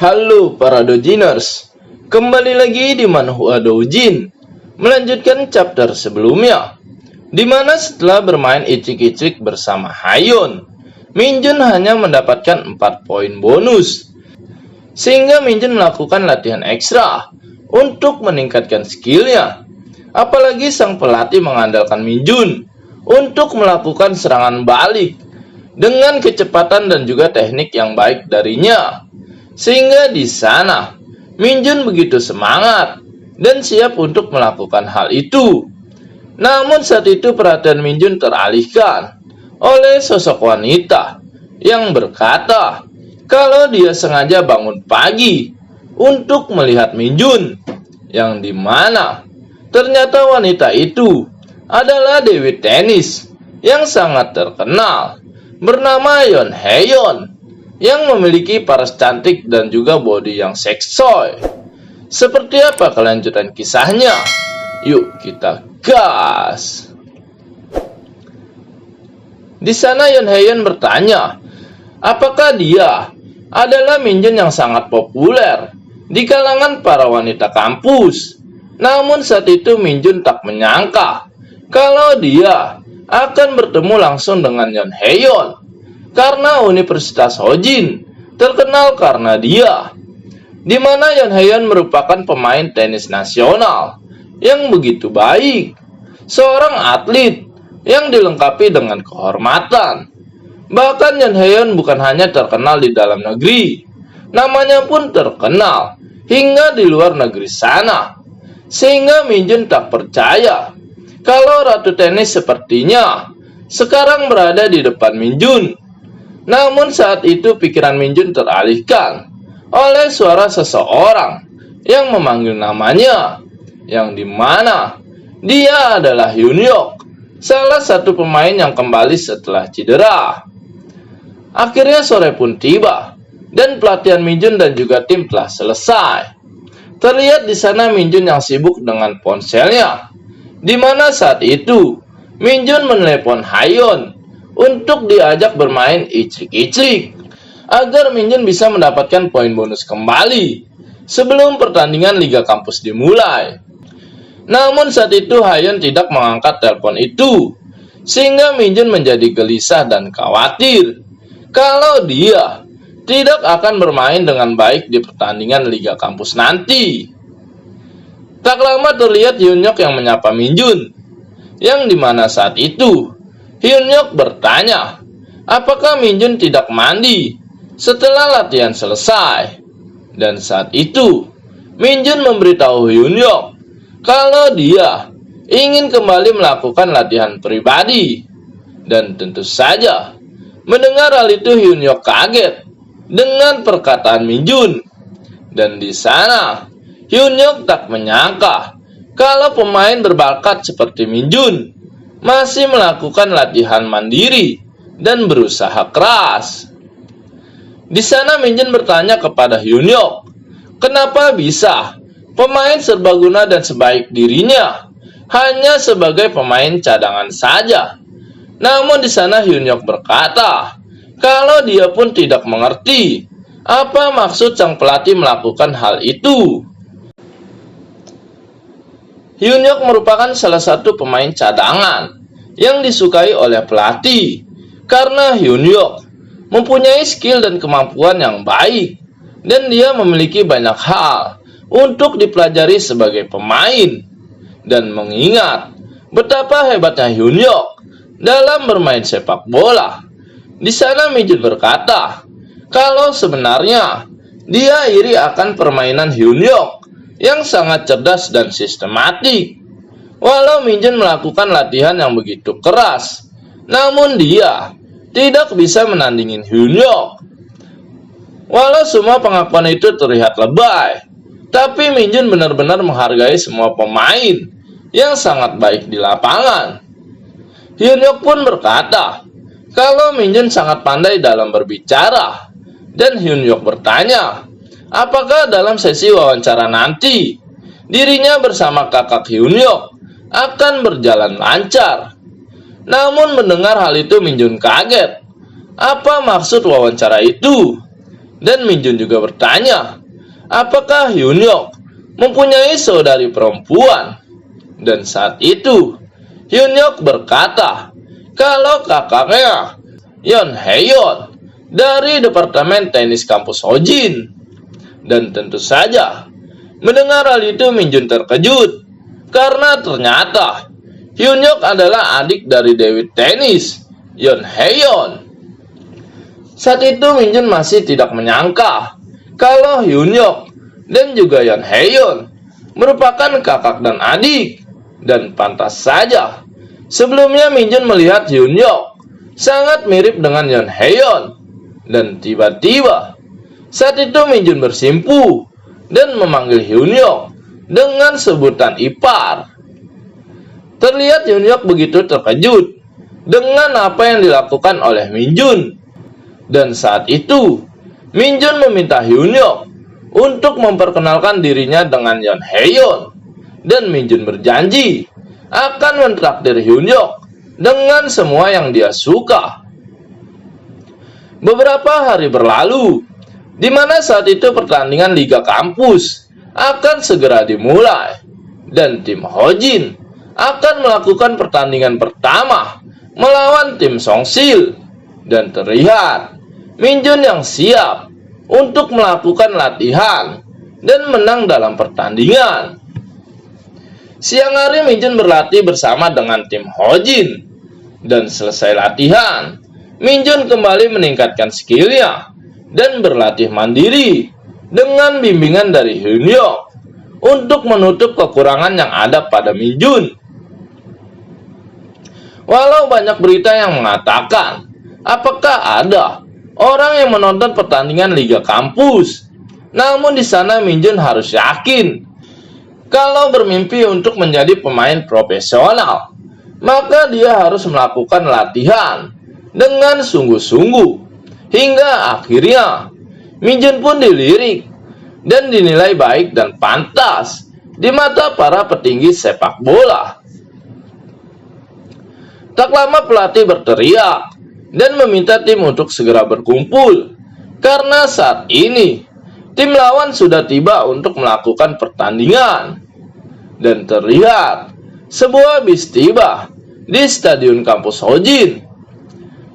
Halo para Dojiners, kembali lagi di Manhua Dojin, melanjutkan chapter sebelumnya, di mana setelah bermain icik-icik bersama Hayon, Minjun hanya mendapatkan 4 poin bonus, sehingga Minjun melakukan latihan ekstra untuk meningkatkan skillnya. Apalagi sang pelatih mengandalkan Minjun untuk melakukan serangan balik dengan kecepatan dan juga teknik yang baik darinya. Sehingga di sana, Minjun begitu semangat dan siap untuk melakukan hal itu. Namun saat itu perhatian Minjun teralihkan oleh sosok wanita yang berkata kalau dia sengaja bangun pagi untuk melihat Minjun, yang dimana ternyata wanita itu adalah dewi tenis yang sangat terkenal bernama Yeon Haeyeon, yang memiliki paras cantik dan juga body yang seksoi. Seperti apa kelanjutan kisahnya? Yuk kita gas. Di sana Yeon Haeyeon bertanya, apakah dia adalah Minjun yang sangat populer di kalangan para wanita kampus. Namun saat itu Minjun tak menyangka kalau dia akan bertemu langsung dengan Yeon Haeyeon, karena Universitas Hojin terkenal karena dia, di mana Yeon Haeyeon merupakan pemain tenis nasional yang begitu baik, seorang atlet yang dilengkapi dengan kehormatan. Bahkan Yeon Haeyeon bukan hanya terkenal di dalam negeri, namanya pun terkenal hingga di luar negeri sana, sehingga Minjun tak percaya kalau ratu tenis sepertinya sekarang berada di depan Minjun. Namun saat itu pikiran Minjun teralihkan oleh suara seseorang yang memanggil namanya, yang dimana dia adalah Hyunyuk, salah satu pemain yang kembali setelah cedera. Akhirnya sore pun tiba dan pelatihan Minjun dan juga tim telah selesai. Terlihat di sana Minjun yang sibuk dengan ponselnya, di mana saat itu Minjun menelepon Haeyeon untuk diajak bermain icik-icik agar Minjun bisa mendapatkan poin bonus kembali sebelum pertandingan Liga Kampus dimulai. Namun saat itu Haeyeon tidak mengangkat telepon itu, sehingga Minjun menjadi gelisah dan khawatir kalau dia tidak akan bermain dengan baik di pertandingan Liga Kampus nanti. Tak lama terlihat Hyunyuk yang menyapa Minjun, yang dimana saat itu Hyunyuk bertanya, apakah Minjun tidak mandi setelah latihan selesai? Dan saat itu, Minjun memberitahu Hyunyuk kalau dia ingin kembali melakukan latihan pribadi. Dan tentu saja, mendengar hal itu Hyunyuk kaget dengan perkataan Minjun. Dan di sana, Hyunyuk tak menyangka kalau pemain berbakat seperti Minjun masih melakukan latihan mandiri dan berusaha keras. Di sana Minjun bertanya kepada Hyunyuk, kenapa bisa pemain serbaguna dan sebaik dirinya hanya sebagai pemain cadangan saja? Namun di sana Hyunyuk berkata, kalau dia pun tidak mengerti apa maksud sang pelatih melakukan hal itu. Hyunyuk merupakan salah satu pemain cadangan yang disukai oleh pelatih karena Hyunyuk mempunyai skill dan kemampuan yang baik, dan dia memiliki banyak hal untuk dipelajari sebagai pemain. Dan mengingat betapa hebatnya Hyunyuk dalam bermain sepak bola, di sana Minjun berkata kalau sebenarnya dia iri akan permainan Hyunyuk yang sangat cerdas dan sistematik. Walau Minjun melakukan latihan yang begitu keras, namun dia tidak bisa menandingin Hyunyuk. Walau semua pengakuan itu terlihat lebay, tapi Minjun benar-benar menghargai semua pemain yang sangat baik di lapangan. Hyunyuk pun berkata kalau Minjun sangat pandai dalam berbicara, dan Hyunyuk bertanya apakah dalam sesi wawancara nanti dirinya bersama kakak Hyunyuk akan berjalan lancar. Namun mendengar hal itu Minjun kaget. Apa maksud wawancara itu? Dan Min Jun juga bertanya, apakah Hyun-yok mempunyai saudari perempuan? Dan saat itu, Hyun-yok berkata, kalau kakaknya, Yeon Haeyeon, dari Departemen Tenis Kampus Hojin. Dan tentu saja, mendengar hal itu Min Jun terkejut, karena ternyata Hyun-yok adalah adik dari dewi tenis, Yeon Haeyeon. Saat itu Min Jun masih tidak menyangka kalau Hyun-yok dan juga Yeon Haeyeon merupakan kakak dan adik. Dan pantas saja, sebelumnya Min Jun melihat Hyun-yok sangat mirip dengan Yeon Haeyeon. Dan tiba-tiba, saat itu Min Jun bersimpu dan memanggil Hyun-yok dengan sebutan ipar. Terlihat Hyun-yok begitu terkejut dengan apa yang dilakukan oleh Min Jun. Dan saat itu, Min Jun meminta Hyun-yok untuk memperkenalkan dirinya dengan Yeon Haeyeon. Dan Min Jun berjanji akan mentraktir Hyun-yok dengan semua yang dia suka. Beberapa hari berlalu, di mana saat itu pertandingan Liga Kampus akan segera dimulai, dan tim Hojin akan melakukan pertandingan pertama melawan tim Songsil. Dan terlihat Min Jun yang siap untuk melakukan latihan dan menang dalam pertandingan. Siang hari Min Jun berlatih bersama dengan tim Hojin. Dan selesai latihan, Min Jun kembali meningkatkan skillnya dan berlatih mandiri dengan bimbingan dari Hyun-yok untuk menutup kekurangan yang ada pada Min Jun. Walau banyak berita yang mengatakan apakah ada orang yang menonton pertandingan Liga Kampus, namun di sana Min Jun harus yakin kalau bermimpi untuk menjadi pemain profesional, maka dia harus melakukan latihan dengan sungguh-sungguh. Hingga akhirnya, Min Jun pun dilirik dan dinilai baik dan pantas di mata para petinggi sepak bola. Tak lama pelatih berteriak dan meminta tim untuk segera berkumpul, karena saat ini tim lawan sudah tiba untuk melakukan pertandingan. Dan terlihat sebuah bis tiba di Stadion Kampus Hojin.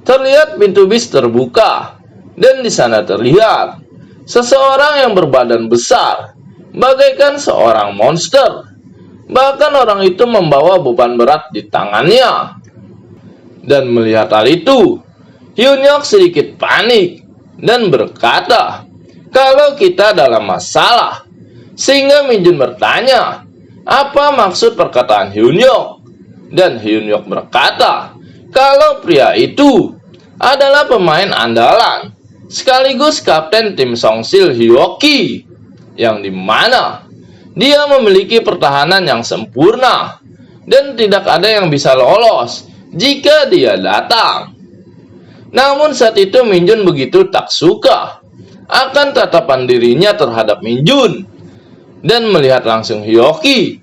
Terlihat pintu bis terbuka, dan di sana terlihat seseorang yang berbadan besar, bagaikan seorang monster. Bahkan orang itu membawa beban berat di tangannya. Dan melihat hal itu, Hyun-yok sedikit panik dan berkata kalau kita dalam masalah. Sehingga Min Jun bertanya, apa maksud perkataan Hyun-yok? Dan Hyun-yok berkata kalau pria itu adalah pemain andalan sekaligus kapten tim Songsil Hyoki, yang dimana dia memiliki pertahanan yang sempurna dan tidak ada yang bisa lolos jika dia datang. Namun saat itu Min Jun begitu tak suka akan tatapan dirinya terhadap Min Jun. Dan melihat langsung Hyoki,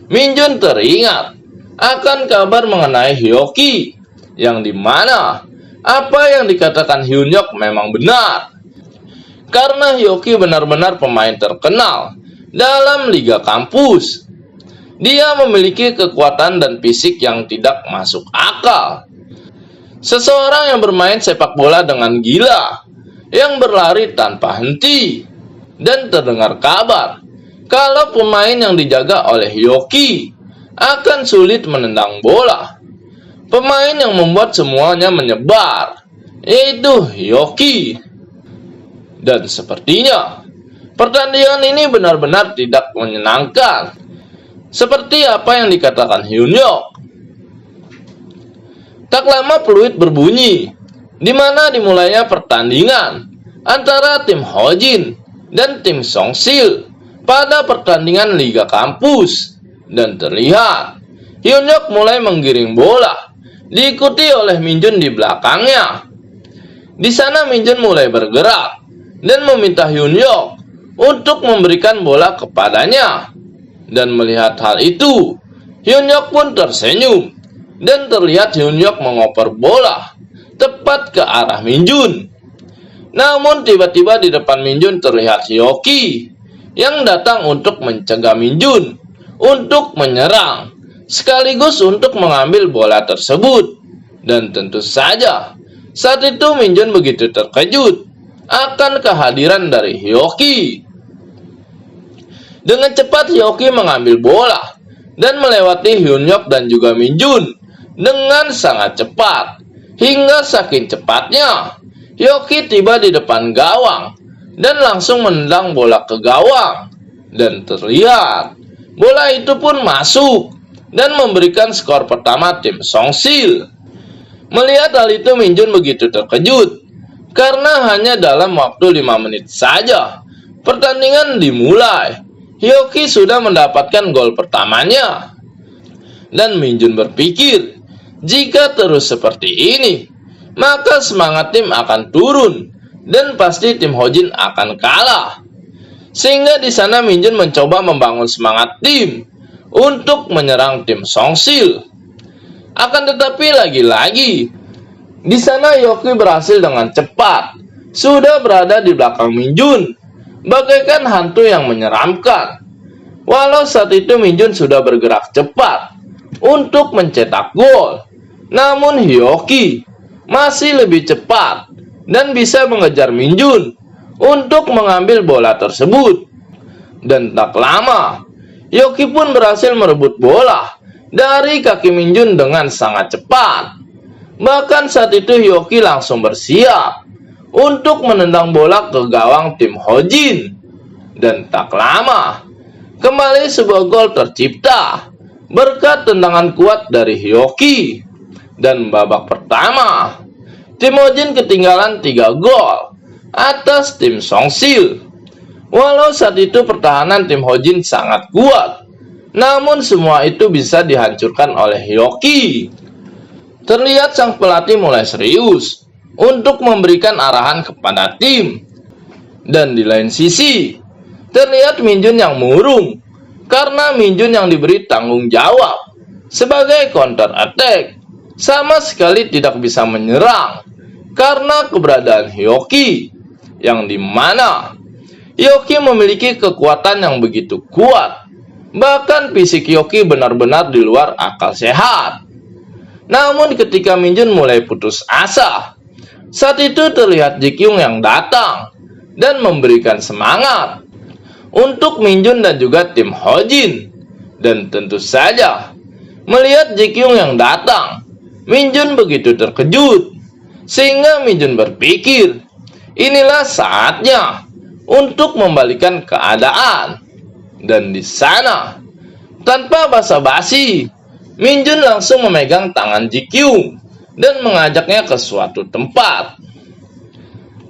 Min Jun teringat akan kabar mengenai Hyoki, yang dimana apa yang dikatakan Hyun-yok memang benar. Karena Hyoki benar-benar pemain terkenal dalam Liga Kampus. Dia memiliki kekuatan dan fisik yang tidak masuk akal. Seseorang yang bermain sepak bola dengan gila, yang berlari tanpa henti. Dan terdengar kabar kalau pemain yang dijaga oleh Hyoki akan sulit menendang bola. Pemain yang membuat semuanya menyebar, yaitu Hyoki. Dan sepertinya pertandingan ini benar-benar tidak menyenangkan, seperti apa yang dikatakan Hyun-yok. Tak lama peluit berbunyi, di mana dimulainya pertandingan antara tim Hojin dan tim Songsil pada pertandingan Liga Kampus. Dan terlihat Hyun-yok mulai menggiring bola, diikuti oleh Min Jun di belakangnya. Di sana Min Jun mulai bergerak dan meminta Hyun-yok untuk memberikan bola kepadanya. Dan melihat hal itu, Hyun-yok pun tersenyum dan terlihat Hyun-yok mengoper bola tepat ke arah Min Jun. Namun tiba-tiba di depan Min Jun terlihat Hyoki yang datang untuk mencegah Min Jun untuk menyerang, sekaligus untuk mengambil bola tersebut. Dan tentu saja, saat itu Min Jun begitu terkejut akan kehadiran dari Hyoki. Dengan cepat Hyoki mengambil bola dan melewati Hyunyuk dan juga Min Jun dengan sangat cepat. Hingga saking cepatnya, Hyoki tiba di depan gawang dan langsung menendang bola ke gawang. Dan terlihat, bola itu pun masuk dan memberikan skor pertama tim Songsil. Melihat hal itu, Min Jun begitu terkejut karena hanya dalam waktu 5 menit saja pertandingan dimulai, Hyoki sudah mendapatkan gol pertamanya. Dan Min Jun berpikir, jika terus seperti ini, maka semangat tim akan turun dan pasti tim Hojin akan kalah. Sehingga di sana Min Jun mencoba membangun semangat tim untuk menyerang tim Songsil. Akan tetapi lagi-lagi, di sana Hyoki berhasil dengan cepat, sudah berada di belakang Min Jun, bagaikan hantu yang menyeramkan. Walau saat itu Min Jun sudah bergerak cepat untuk mencetak gol, namun Hyoki masih lebih cepat dan bisa mengejar Min Jun untuk mengambil bola tersebut. Dan tak lama, Hyoki pun berhasil merebut bola dari kaki Min Jun dengan sangat cepat. Bahkan saat itu Hyoki langsung bersiap untuk menendang bola ke gawang tim Hojin. Dan tak lama, kembali sebuah gol tercipta berkat tendangan kuat dari Hyoki. Dan babak pertama, tim Hojin ketinggalan 3 gol atas tim Songsil. Walau saat itu pertahanan tim Hojin sangat kuat, namun semua itu bisa dihancurkan oleh Hyoki. Terlihat sang pelatih mulai serius untuk memberikan arahan kepada tim. Dan di lain sisi, terlihat Min Jun yang murung karena Min Jun yang diberi tanggung jawab sebagai counter attack sama sekali tidak bisa menyerang karena keberadaan Hyoki, yang dimana Hyoki memiliki kekuatan yang begitu kuat. Bahkan fisik Hyoki benar-benar di luar akal sehat. Namun ketika Min Jun mulai putus asa, saat itu terlihat Ji Kyung yang datang dan memberikan semangat untuk Min Jun dan juga tim Hojin. Dan tentu saja, melihat Ji Kyung yang datang, Min Jun begitu terkejut, sehingga Min Jun berpikir, inilah saatnya untuk membalikan keadaan. Dan di sana, tanpa basa-basi, Min Jun langsung memegang tangan Ji Kyung dan mengajaknya ke suatu tempat.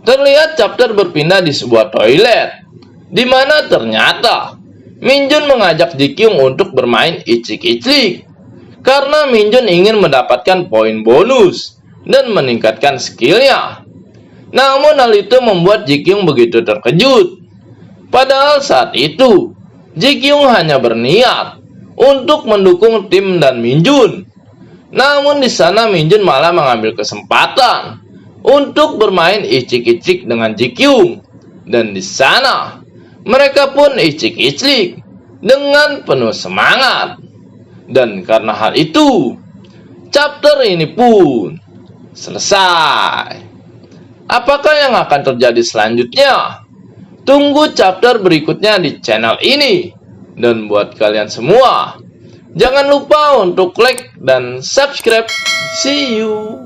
Terlihat Chapter berpindah di sebuah toilet, di mana ternyata Min Jun mengajak Ji Kyung untuk bermain icik-icik karena Min Jun ingin mendapatkan poin bonus dan meningkatkan skillnya. Namun hal itu membuat Ji Kyung begitu terkejut. Padahal saat itu Ji Kyung hanya berniat untuk mendukung tim dan Min Jun. Namun di sana Min Jun malah mengambil kesempatan untuk bermain icik-icik dengan Ji Kyung. Dan di sana mereka pun icik-icik dengan penuh semangat. Dan karena hal itu, chapter ini pun selesai. Apakah yang akan terjadi selanjutnya? Tunggu chapter berikutnya di channel ini. Dan buat kalian semua, jangan lupa untuk like dan subscribe. See you.